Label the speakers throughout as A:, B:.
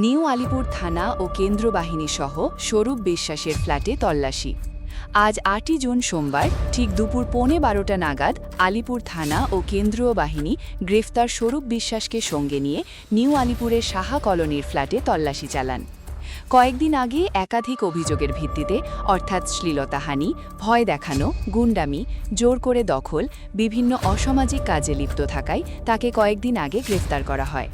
A: New Alipur থানা ও কেন্দ্র বাহিনী সহ স্বরূপ বিশ্বাসের ফ্ল্যাটে তল্লাশি। আজ ৮ই জুন সোমবার ঠিক দুপুর ১:১২টা নাগাদ আলিপুর থানা ও কেন্দ্রীয় বাহিনী গ্রেফতার স্বরূপ বিশ্বাসকে সঙ্গে নিয়ে নিউ আলিপুরের সাহা কলোনির ফ্ল্যাটে তল্লাশি চালান। কয়েকদিন আগে একাধিক অভিযোগের ভিত্তিতে অর্থাৎ শ্লীলতাহানি, ভয় দেখানো, গুন্ডামি, জোর করে দখল, বিভিন্ন অসামাজিক কাজে লিপ্ত থাকায় তাকে কয়েকদিন আগে গ্রেফতার করা হয়।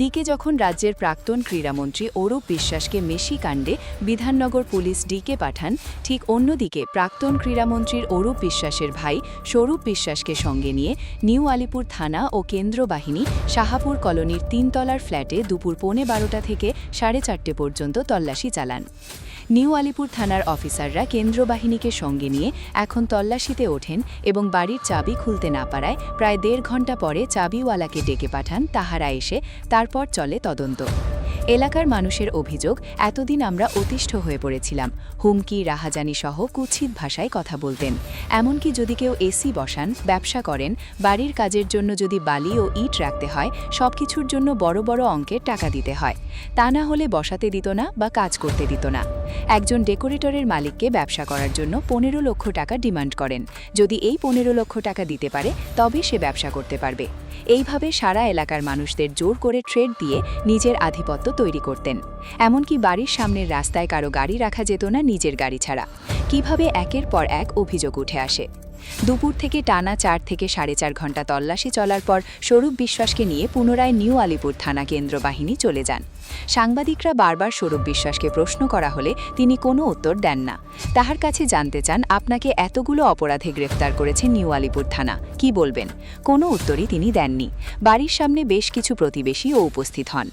A: দিকে যখন রাজ্যের প্রাক্তন ক্রীড়ামন্ত্রী অরূপ বিশ্বাসকে মেশি কাণ্ডে বিধাননগর পুলিশ ডিকে পাঠান, ঠিক অন্যদিকে প্রাক্তন ক্রীড়ামন্ত্রীর অরূপ বিশ্বাসের ভাই স্বরূপ বিশ্বাসকে সঙ্গে নিয়ে নিউ আলিপুর থানা ও কেন্দ্র বাহিনী শাহাপুর কলোনির ৩তলার ফ্ল্যাটে দুপুর ১:১২টা থেকে ৪:৩০ পর্যন্ত তল্লাশি চালান। নিউ আলিপুর থানার অফিসাররা কেন্দ্র বাহিনীকে সঙ্গে নিয়ে এখন তল্লাশিতে ওঠেন এবং বাড়ির চাবি খুলতে না পারায় প্রায় ১.৫ ঘণ্টা পরে চাবিওয়ালাকে ডেকে পাঠান। তাহারা এসে তারপর চলে তদন্ত। এলাকার মানুষের অভিযোগ, এতদিন আমরা অতিষ্ঠ হয়ে পড়েছিলাম। হুমকি, রাহাজানি সহ কুৎসিত ভাষায় কথা বলতেন। এমনকি যদি কেউ এসি বসান, ব্যবসা করেন, বাড়ির কাজের জন্য যদি বালি ও ইট রাখতে হয়, সবকিছুর জন্য বড় বড় অঙ্কের টাকা দিতে হয়। তা না হলে বসাতে দিত না বা কাজ করতে দিত না। একজন ডেকোরেটরের মালিককে ব্যবসা করার জন্য ১৫ লক্ষ টাকা ডিমান্ড করেন। যদি এই ১৫ লক্ষ টাকা দিতে পারে তবে সে ব্যবসা করতে পারবে। এইভাবে সারা এলাকার মানুষদের জোর করে ট্রেড দিয়ে নিজের আধিপত্য তৈরি করতেন। এমনকি বাড়ির সামনের রাস্তায় কারো গাড়ি রাখা যেত না নিজের গাড়ি ছাড়া। কিভাবে একের পর এক অভিযোগ উঠে আসে। দুপুর থেকে টানা ৪ থেকে ৪.৫ ঘণ্টা তল্লাশি চলার পর স্বরূপ বিশ্বাসকে নিয়ে পুনরায় নিউ আলিপুর থানা কেন্দ্র বাহিনী চলে যান। সাংবাদিকরা বারবার স্বরূপ বিশ্বাসকে প্রশ্ন করা হলে তিনি কোনো উত্তর দেন না। তাহার কাছে জানতে চান, আপনাকে এতগুলো অপরাধে গ্রেফতার করেছে নিউ আলিপুর থানা, কি বলবেন? কোনো উত্তরই তিনি দেননি। বাড়ির সামনে বেশ কিছু প্রতিবেশীও উপস্থিত হন।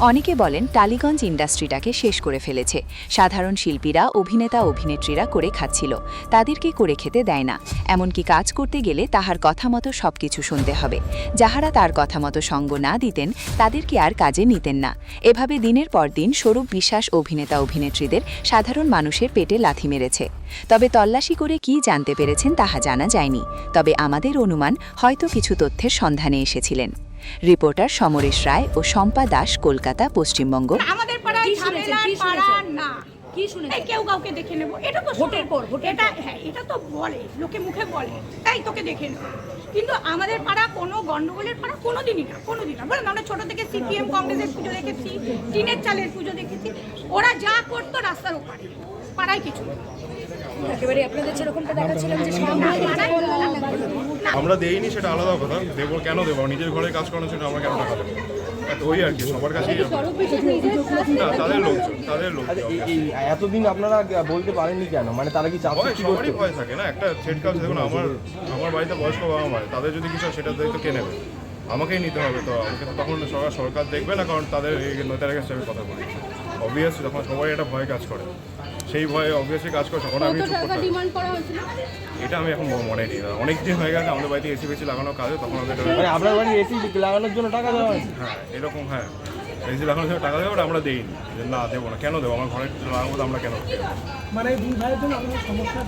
A: অনেকে বলেন টালিগঞ্জ ইন্ডাস্ট্রিটাকে শেষ করে ফেলেছে। সাধারণ শিল্পীরা, অভিনেতা অভিনেত্রীরা করে খাচ্ছিল, তাদেরকে করে খেতে দেয় না। এমনকি কাজ করতে গেলে তাহার কথা মতো সবকিছু শুনতে হবে। যাহারা তার কথা মতো সঙ্গ না দিতেন তাদেরকে আর কাজে নিতেন না। এভাবে দিনের পর দিন স্বরূপ বিশ্বাস অভিনেতা অভিনেত্রীদের, সাধারণ মানুষের পেটে লাথি মেরেছে। তবে তল্লাশি করে কি জানতে পেরেছেন তাহা জানা যায়নি। তবে আমাদের অনুমান, হয়তো কিছু তথ্যের সন্ধানে এসেছিলেন। রিপোর্টার সমরেশ রায় ও শম্পা দাস, কলকাতা, পশ্চিমবঙ্গ।
B: আমাদের পাড়ায় ঝামেলার পাড়া না। কি শুনেছেন? কেউ কাউকে দেখে নেব, এটা তো ভোটের পর এটা, হ্যাঁ এটা তো বলে, লোকে মুখে বলে, তাই তোকে দেখে নেব। কিন্তু আমাদের পাড়া কোনো গন্ডগোলের পাড়া কোনোদিনই না, কোনোদিন না। বলেন, আমরা ছোট থেকে সিপিএম কংগ্রেসের পুজো দেখেছি, টিনের চালের পুজো দেখেছি। ওরা যা করতো রাস্তার ওপারে, পাড়ায় কিছু না।
C: একেবারে আপনাদের যেরকমটা দেখাচ্ছিলাম যে
D: আমরা দেইনি, সেটা আলাদা কথা। দেবো কেন দেবো? নিজের ঘরে কাজ করানো, সেটা আমরা কেন টাকা দেবো? ওই আর কি, সবার কাছেই না, তাদের লোকজন।
E: এতদিন আপনারা বলতে পারেননি কেন? মানে তারা কি চাপ?
D: সবারই ভয় থাকে না, একটা সেট কাজ। দেখুন, আমার বাড়িতে বয়স্ক বাবা মায়ের, তাদের যদি কিছু সেটা দায়িত্ব কে নেবে? আমাকেই নিতে হবে। তো আমাকে তো তখন সরকার দেখবে না, কারণ তাদের এই নেতার কাছে আমি কথা বলি। অবভিয়াসলি যখন সবাই একটা ভয় কাজ করে, সেই ভয়ে অবভিয়াসলি কাজ করে, তখন আমি চুপ করতে। এটা আমি এখন মনে নেই, অনেক দিন হয়ে গেছে। আমাদের বাড়িতে এসি বেশি লাগানোর কাজে তখন আমাদের
E: আপনার বাড়ি এসি লাগানোর জন্য টাকা দেওয়া হয়?
D: হ্যাঁ, এরকম। হ্যাঁ, এসি লাগানোর জন্য টাকা দেবো, আমরা দেইনি। যে না, দেবো না। কেন দেবো? আমার ঘরে লাগাবো, আমরা কেন?
F: মানে দুই ভাইয়ের জন্য আপনার সমস্যা